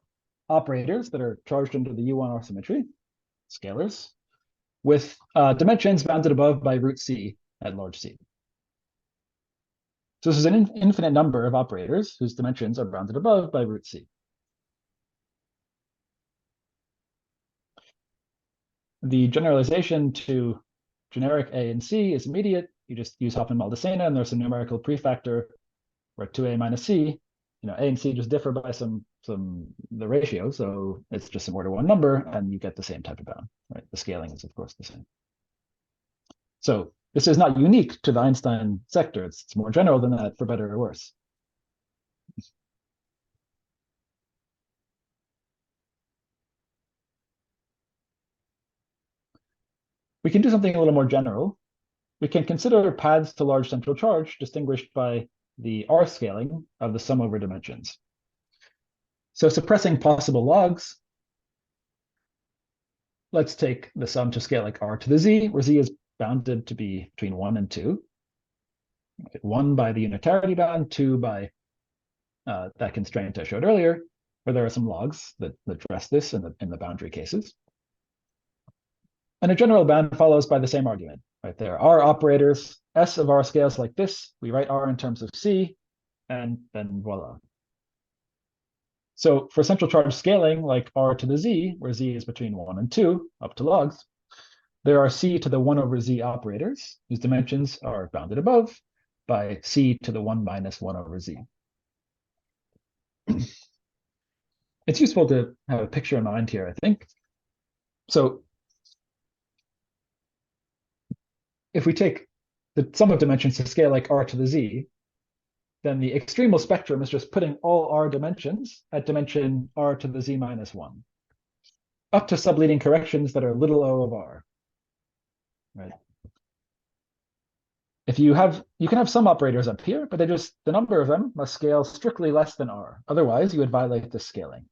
operators that are charged into the U1 R symmetry, scalars, with dimensions bounded above by root C at large C. So this is an infinite number of operators whose dimensions are bounded above by root C. The generalization to generic A and C is immediate. You just use Hoffman-Maldacena, and there's a numerical prefactor where 2A minus C, A and C just differ by the ratio, so it's just some order 1 number, and you get the same type of bound, right? The scaling is, of course, the same. So this is not unique to the Einstein sector. It's more general than that, for better or worse. We can do something a little more general. We can consider paths to large central charge distinguished by the R scaling of the sum over dimensions. So suppressing possible logs, let's take the sum to scale like R to the Z, where Z is bounded to be between 1 and 2. 1 by the unitarity bound, 2 by that constraint I showed earlier, where there are some logs that address this in the boundary cases. And a general bound follows by the same argument, right? There are operators, S of R scales like this. We write R in terms of C, and then voila. So for central charge scaling, like r to the z, where z is between 1 and 2, up to logs, there are c to the 1 over z operators, whose dimensions are bounded above by c to the 1 minus 1 over z. It's useful to have a picture in mind here, I think. So if we take the sum of dimensions to scale like r to the z, then the extremal spectrum is just putting all r dimensions at dimension r to the z minus 1, up to subleading corrections that are little o of r. Right? If you can have some operators up here, but the number of them must scale strictly less than r. Otherwise, you would violate this scaling.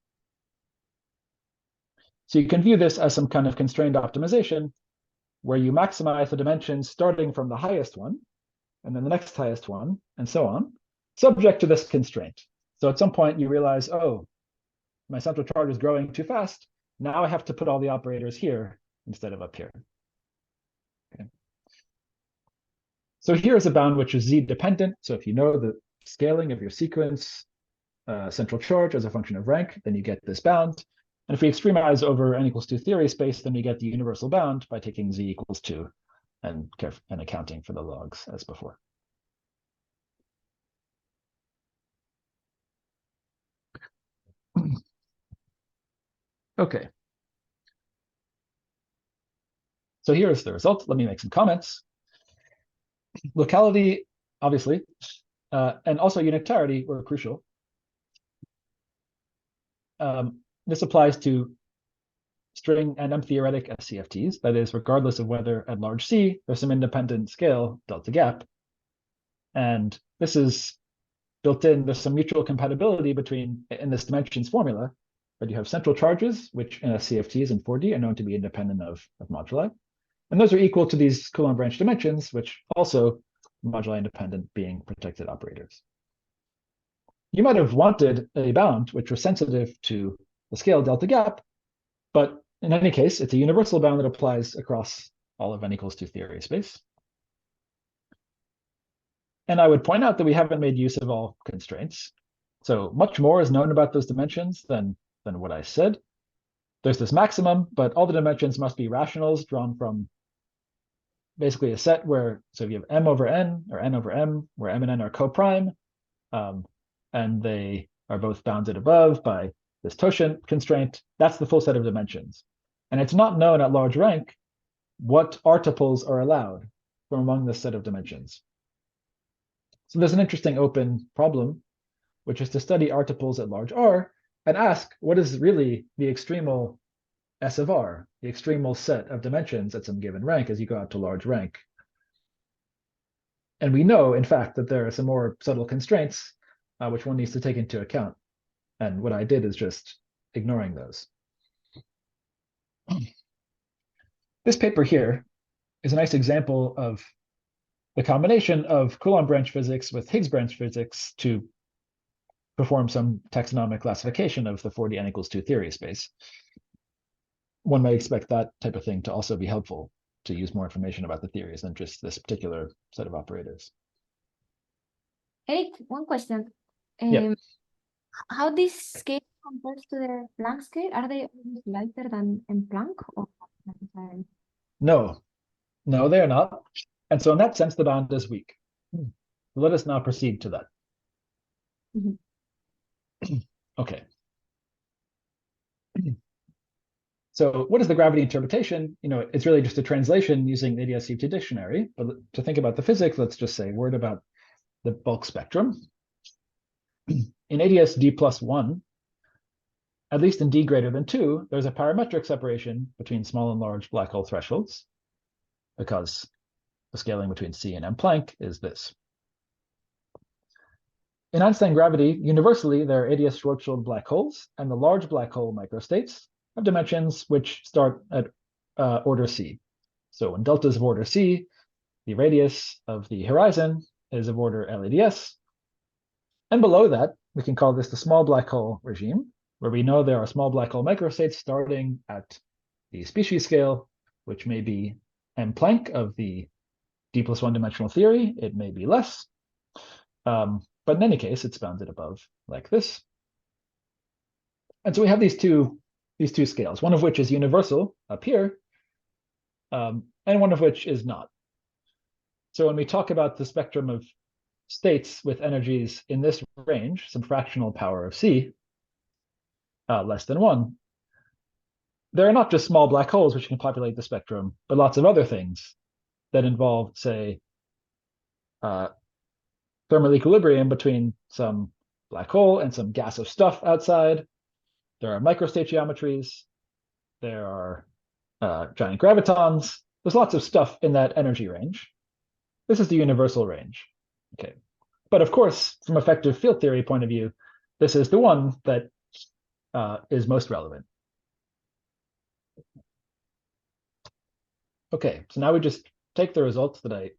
So you can view this as some kind of constrained optimization where you maximize the dimensions starting from the highest one, and then the next highest one, and so on, subject to this constraint. So at some point you realize, oh, my central charge is growing too fast. Now I have to put all the operators here instead of up here. Okay. So here is a bound which is z dependent. So if you know the scaling of your sequence central charge as a function of rank, then you get this bound. And if we extremize over n equals 2 theory space, then we get the universal bound by taking z equals 2 and accounting for the logs as before. Okay. So here's the result. Let me make some comments. Locality, obviously, and also unitarity were crucial. This applies to string and M-theoretic SCFTs. That is, regardless of whether at large C, there's some independent scale delta gap. And this is built in, there's some mutual compatibility between, in this dimensions formula, but you have central charges, which in SCFTs and 4D are known to be independent of moduli. And those are equal to these Coulomb branch dimensions, which also moduli independent being protected operators. You might have wanted a bound which was sensitive to the scale delta gap, but in any case, it's a universal bound that applies across all of n equals 2 theory space. And I would point out that we haven't made use of all constraints. So much more is known about those dimensions than what I said. There's this maximum, but all the dimensions must be rationals drawn from basically a set where, so if you have m over n or n over m, where m and n are co-prime, and they are both bounded above by this Toshin constraint, that's the full set of dimensions. And it's not known at large rank what r-tuples are allowed from among this set of dimensions. So there's an interesting open problem, which is to study r-tuples at large R and ask what is really the extremal S of R, the extremal set of dimensions at some given rank as you go out to large rank. And we know, in fact, that there are some more subtle constraints which one needs to take into account. And what I did is just ignoring those. This paper here is a nice example of the combination of Coulomb branch physics with Higgs branch physics to perform some taxonomic classification of the 4D n equals 2 theory space. One may expect that type of thing to also be helpful to use more information about the theories than just this particular set of operators. Eric, one question. Yeah. How this scale compares to the Planck scale? Are they lighter than in Planck or not necessarily? No, they are not. And so in that sense, the bound is weak. Let us now proceed to that. Mm-hmm. Okay. So what is the gravity interpretation? It's really just a translation using the AdS CFT dictionary. But to think about the physics, let's just say a word about the bulk spectrum. In AdS D plus 1, at least in D greater than 2, there's a parametric separation between small and large black hole thresholds, because the scaling between C and M Planck is this. In Einstein gravity, universally, there are AdS Schwarzschild black holes, and the large black hole microstates have dimensions which start at order C. So when delta is of order C, the radius of the horizon is of order LADS. And below that, we can call this the small black hole regime, where we know there are small black hole microstates starting at the species scale, which may be M Planck of the D plus 1 dimensional theory. It may be less. But in any case, it's bounded above like this. And so we have these two scales, one of which is universal up here, and one of which is not. So when we talk about the spectrum of states with energies in this range, some fractional power of c, less than 1, there are not just small black holes which can populate the spectrum, but lots of other things that involve, say, thermal equilibrium between some black hole and some gas of stuff outside. There are microstate geometries. There are giant gravitons. There's lots of stuff in that energy range. This is the universal range. Okay. But of course, from effective field theory point of view, this is the one that is most relevant. Okay, so now we just take the results that I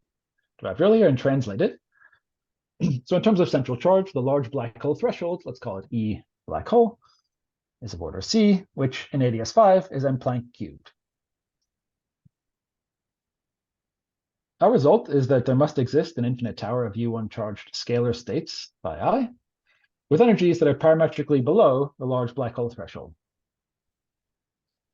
derived earlier and translate it. So in terms of central charge, the large black hole threshold, let's call it E black hole, is of order C, which in AdS5 is m Planck cubed. Our result is that there must exist an infinite tower of U1 charged scalar states by I, with energies that are parametrically below the large black hole threshold.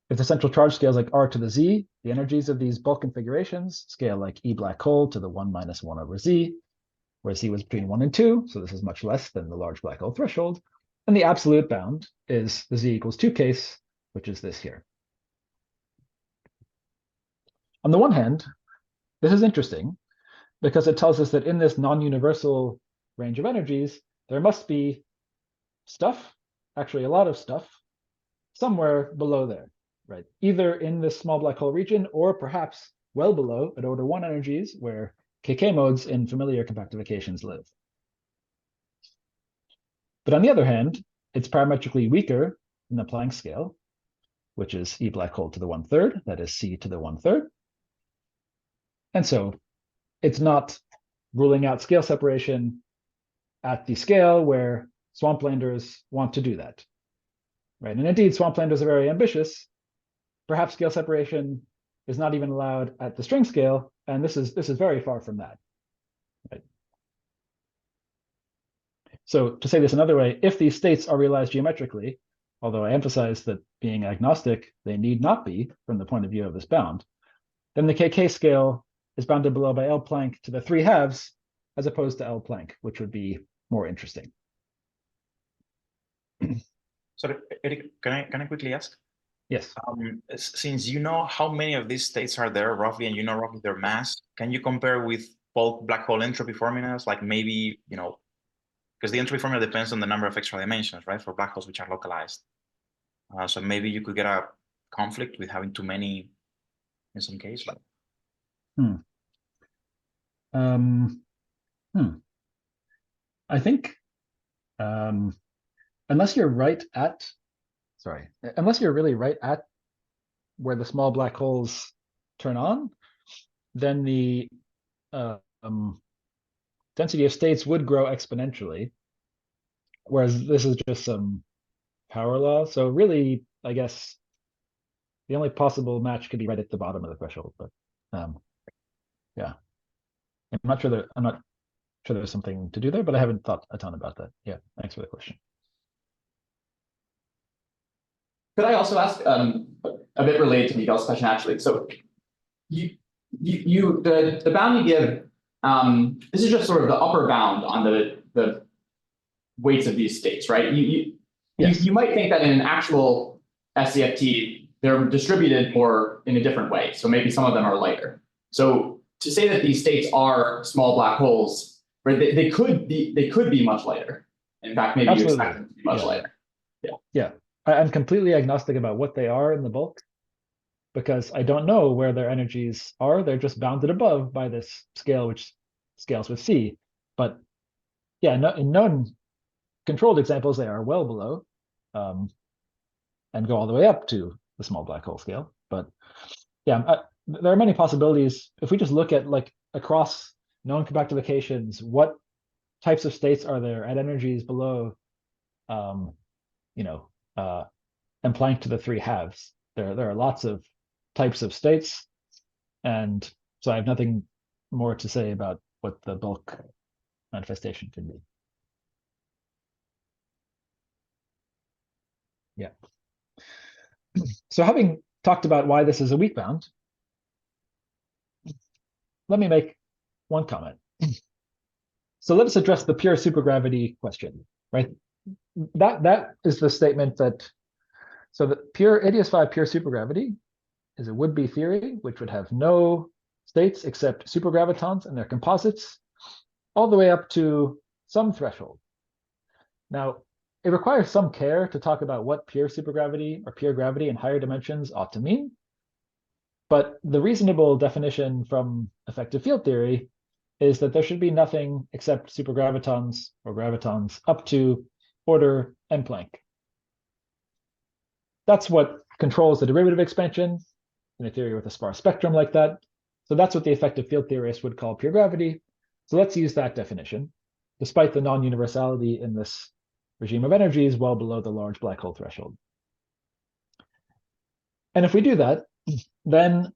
If the central charge scales like R to the Z, the energies of these bulk configurations scale like E black hole to the 1 minus 1 over Z, where Z was between 1 and 2, so this is much less than the large black hole threshold. And the absolute bound is the Z equals 2 case, which is this here. On the one hand, this is interesting because it tells us that in this non-universal range of energies, there must be stuff, actually a lot of stuff, somewhere below there, right? Either in this small black hole region or perhaps well below at order 1 energies where KK modes in familiar compactifications live. But on the other hand, it's parametrically weaker in the Planck scale, which is E black hole to the 1/3, that is C to the 1/3. And so it's not ruling out scale separation at the scale where swamplanders want to do that, right? And indeed, swamplanders are very ambitious. Perhaps scale separation is not even allowed at the string scale, and this is very far from that, right? So to say this another way, if these states are realized geometrically, although I emphasize that being agnostic, they need not be from the point of view of this bound, then the KK scale is bounded below by L Planck to the 3/2 as opposed to L Planck, which would be more interesting. Sorry, Eric, can I quickly ask? Yes. Since you know how many of these states are there roughly, and you know roughly their mass, can you compare with bulk black hole entropy formulas? Like maybe, because the entropy formula depends on the number of extra dimensions, right? For black holes which are localized. So maybe you could get a conflict with having too many in some case. I think unless you're really right at where the small black holes turn on, then the density of states would grow exponentially, whereas this is just some power law. So really, I guess the only possible match could be right at the bottom of the threshold. But yeah, I'm not sure there's something to do there, but I haven't thought a ton about that. Yeah, thanks for the question. Could I also ask a bit related to Miguel's question, actually? So the bound you give, this is just sort of the upper bound on the weights of these states, right? You might think that in an actual SCFT, they're distributed more in a different way. So maybe some of them are lighter. So to say that these states are small black holes, right? They could be much lighter. In fact, maybe you expect them to be much lighter. Yeah. I'm completely agnostic about what they are in the bulk because I don't know where their energies are. They're just bounded above by this scale, which scales with C. But yeah, in known controlled examples, they are well below and go all the way up to the small black hole scale. But yeah, there are many possibilities. If we just look at like across known compactifications, what types of states are there at energies below, and Planck to the 3/2. There are lots of types of states, and so I have nothing more to say about what the bulk manifestation can be. Yeah. So having talked about why this is a weak bound, let me make one comment. So let us address the pure supergravity question, right? That is the statement that, so the pure AdS5 pure supergravity is a would-be theory, which would have no states except supergravitons and their composites, all the way up to some threshold. Now, it requires some care to talk about what pure supergravity or pure gravity in higher dimensions ought to mean. But the reasonable definition from effective field theory is that there should be nothing except supergravitons or gravitons up to order m Planck. That's what controls the derivative expansion in a theory with a sparse spectrum like that. So that's what the effective field theorist would call pure gravity. So let's use that definition, despite the non-universality in this regime of energies well below the large black hole threshold. And if we do that, then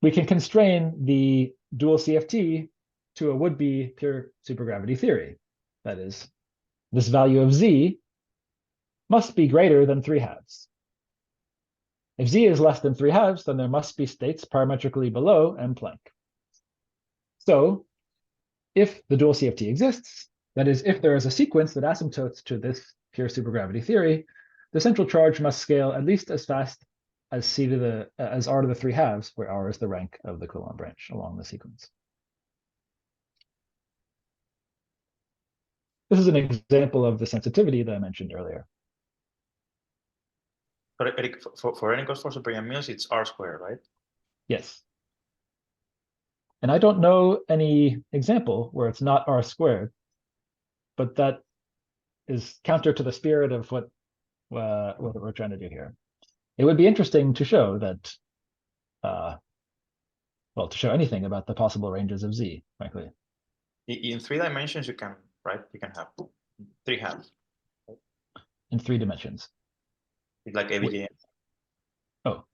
we can constrain the dual CFT to a would-be pure supergravity theory. That is, this value of z must be greater than 3/2. If z is less than 3/2, then there must be states parametrically below m Planck. So if the dual CFT exists, that is, if there is a sequence that asymptotes to this pure supergravity theory, the central charge must scale at least as fast as c to the as r to the 3/2, where r is the rank of the Coulomb branch along the sequence. This is an example of the sensitivity that I mentioned earlier. But Eric, for n equals 4 super n mills, it's r squared, right? Yes. And I don't know any example where it's not r squared, but that is counter to the spirit of what we're trying to do here. It would be interesting to show that, well, to show anything about the possible ranges of z, frankly. In 3 dimensions, you can, right? You can have 3/2. In 3 dimensions. It's like AVGN. Oh,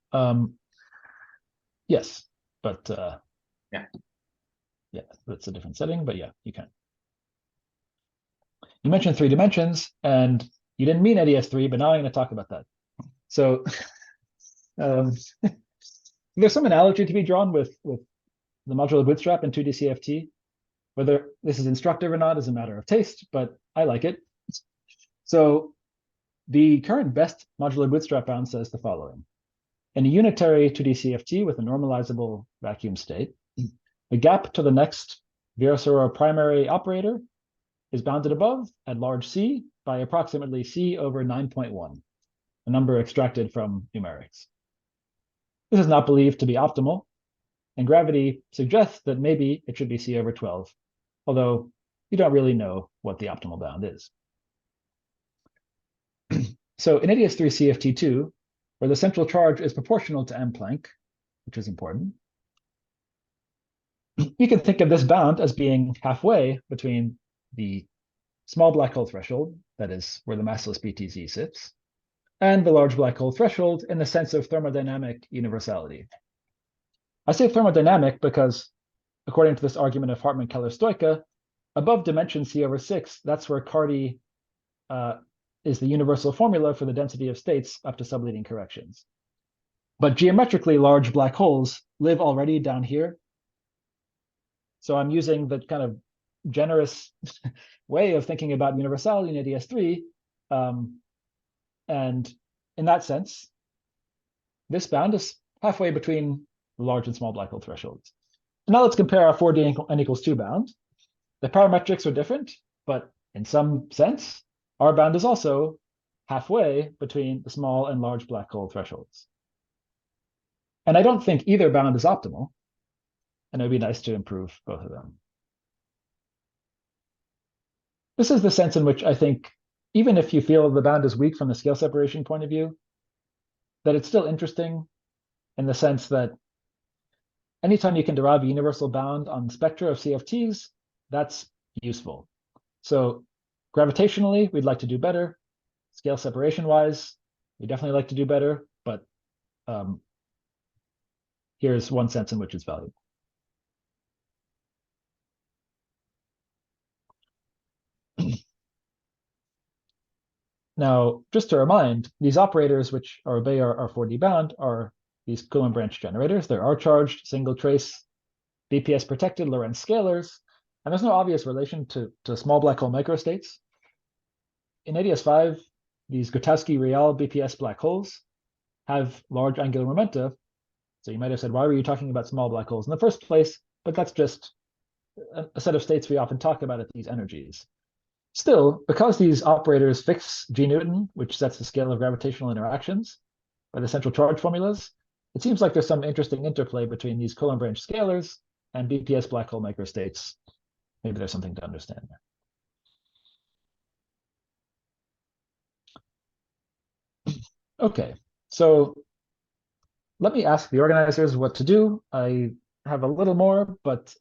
yes, but Yeah. Yeah, that's a different setting, but yeah, you can. You mentioned 3 dimensions, and you didn't mean AdS3, but now I'm going to talk about that. So there's some analogy to be drawn with the modular bootstrap in 2D CFT. Whether this is instructive or not is a matter of taste, but I like it. So the current best modular bootstrap bound says the following. In a unitary 2D CFT with a normalizable vacuum state, the gap to the next Virasoro primary operator is bounded above at large C by approximately C over 9.1, a number extracted from numerics. This is not believed to be optimal, and gravity suggests that maybe it should be C over 12, although you don't really know what the optimal bound is. So in AdS3 CFT2, where the central charge is proportional to m Planck, which is important, you can think of this bound as being halfway between the small black hole threshold, that is where the massless BTZ sits, and the large black hole threshold in the sense of thermodynamic universality. I say thermodynamic because, according to this argument of Hartmann-Keller-Stoica, above dimension C over 6, that's where Carty is the universal formula for the density of states up to subleading corrections. But geometrically large black holes live already down here. So I'm using the kind of generous way of thinking about universality in AdS3. And in that sense, this bound is halfway between the large and small black hole thresholds. Now let's compare our 4D n equals 2 bound. The parametrics are different, but in some sense, our bound is also halfway between the small and large black hole thresholds. And I don't think either bound is optimal, and it would be nice to improve both of them. This is the sense in which I think, even if you feel the bound is weak from the scale separation point of view, that it's still interesting in the sense that anytime you can derive a universal bound on the spectra of CFTs, that's useful. So gravitationally, we'd like to do better. Scale separation-wise, we definitely like to do better, but here's one sense in which it's valuable. Now, just to remind, these operators which obey our 4D bound are these Coulomb branch generators. They're R-charged, single trace, BPS protected Lorentz scalars, and there's no obvious relation to small black hole microstates. In AdS5, these Grotowski-Rial BPS black holes have large angular momenta. So you might have said, why were you talking about small black holes in the first place? But that's just a set of states we often talk about at these energies. Still, because these operators fix G Newton, which sets the scale of gravitational interactions by the central charge formulas, it seems like there's some interesting interplay between these Coulomb branch scalars and BPS black hole microstates. Maybe there's something to understand there. Okay, so let me ask the organizers what to do. I have a little more, but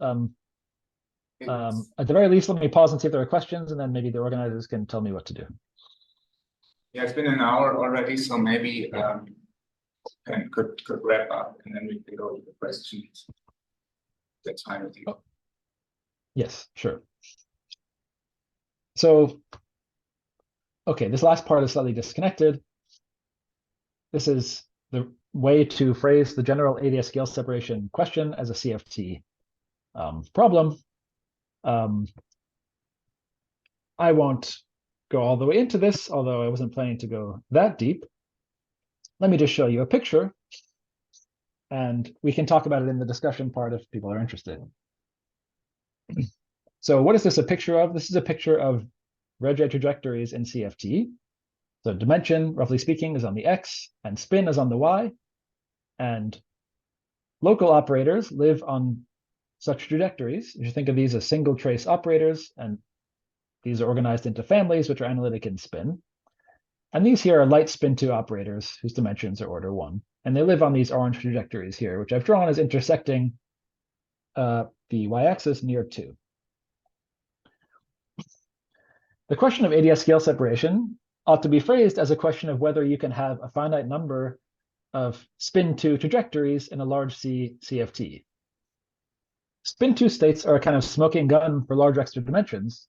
at the very least, let me pause and see if there are questions, and then maybe the organizers can tell me what to do. Yeah, it's been an hour already, so maybe could wrap up, and then we can go to the questions. That's fine with you. Oh. Yes, sure. So, okay, this last part is slightly disconnected. This is the way to phrase the general AdS scale separation question as a CFT problem. I won't go all the way into this, although I wasn't planning to go that deep. Let me just show you a picture, and we can talk about it in the discussion part if people are interested. So what is this a picture of? This is a picture of Regge trajectories in CFT. So dimension, roughly speaking, is on the X, and spin is on the Y. And local operators live on such trajectories. You should think of these as single trace operators, and these are organized into families, which are analytic in spin. And these here are light spin 2 operators whose dimensions are order 1. And they live on these orange trajectories here, which I've drawn as intersecting the y-axis near 2. The question of AdS scale separation ought to be phrased as a question of whether you can have a finite number of spin 2 trajectories in a large C CFT. Spin 2 states are a kind of smoking gun for large extra dimensions,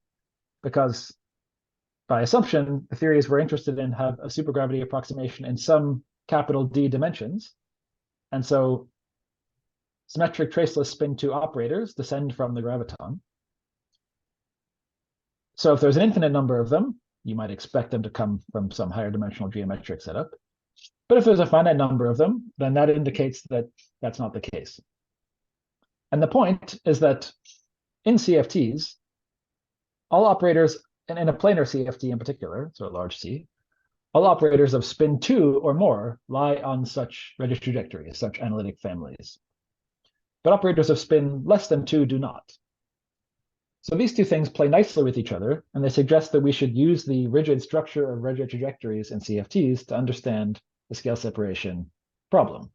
because by assumption, the theories we're interested in have a supergravity approximation in some capital D dimensions. And so symmetric traceless spin 2 operators descend from the graviton. So if there's an infinite number of them, you might expect them to come from some higher dimensional geometric setup. But if there's a finite number of them, then that indicates that that's not the case. And the point is that in CFTs, all operators, and in a planar CFT in particular, so a large C, all operators of spin 2 or more lie on such Regge trajectories, such analytic families. But operators of spin less than 2 do not. So these two things play nicely with each other, and they suggest that we should use the rigid structure of Regge trajectories in CFTs to understand the scale separation problem.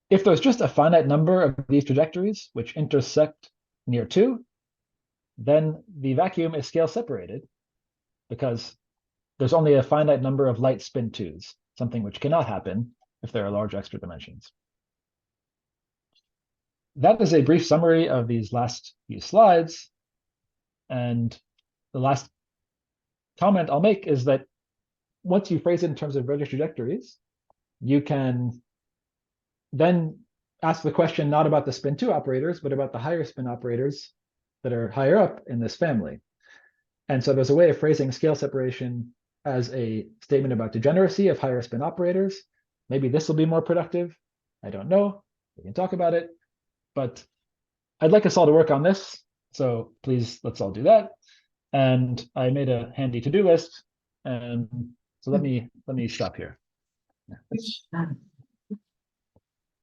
If there's just a finite number of these trajectories which intersect near 2, then the vacuum is scale separated because there's only a finite number of light spin 2s, something which cannot happen if there are large extra dimensions. That is a brief summary of these last few slides. And the last comment I'll make is that once you phrase it in terms of Regge trajectories, you can then ask the question not about the spin 2 operators, but about the higher spin operators that are higher up in this family. And so there's a way of phrasing scale separation as a statement about degeneracy of higher spin operators. Maybe this will be more productive. I don't know. We can talk about it. But I'd like us all to work on this. So please, let's all do that. And I made a handy to-do list. And so let me stop here. Yeah.